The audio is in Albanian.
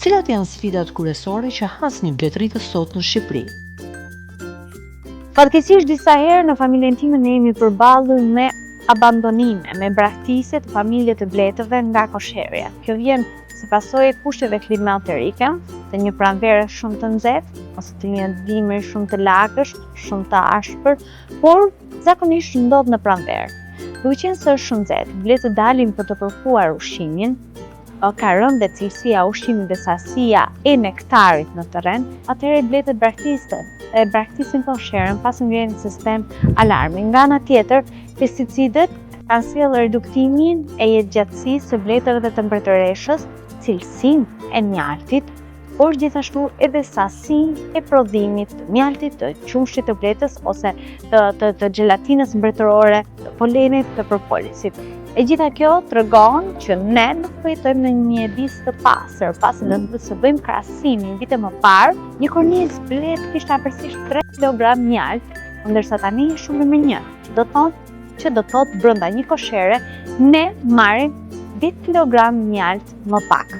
Cilat janë sfidat kryesore që hasnin bletëritës sot në Shqipëri? Fatkeqësisht disa herë në familjen time ne jemi përballur me abandonime, me braktisje të familje të bletëve nga kosherja. Kjo vjen si pasojë e kushteve klimaterike, të një pranvere shumë të nxehtë, ose të një dimri shumë të lagësht, shumë të ashpër, por zakonisht ndodh në pranverë. Duke qenë se është shumë nxehtë, bletët dalin për të kërkuar ushqimin, ka rënë dhe cilësia e ushqimit dhe sasia e nektarit në terren, atëherë bletët braktisin kosherën pasi vjen në sistem alarmi. Nga ana tjetër, pesticidet kanë sjellë reduktimin e jetëgjatësisë së bletëve dhe temperatureshës, cilësinë e mjaltit, por gjithashtu edhe sasinë e prodhimit të mjaltit, të qumshit të bletës ose të gelatinës mbretërore, të polenit, të propolisit. E gjitha kjo tregon që ne nuk po jetojmë në një mjedis të pastër, pasi nëse bëjmë krahasimin vite më parë, një kornizë bletë kishte afërsisht 3 kg mjalt, ndërsa tani është shumë më 1, që do thotë brenda një koshere ne marrim 10 kg mjalt më pak.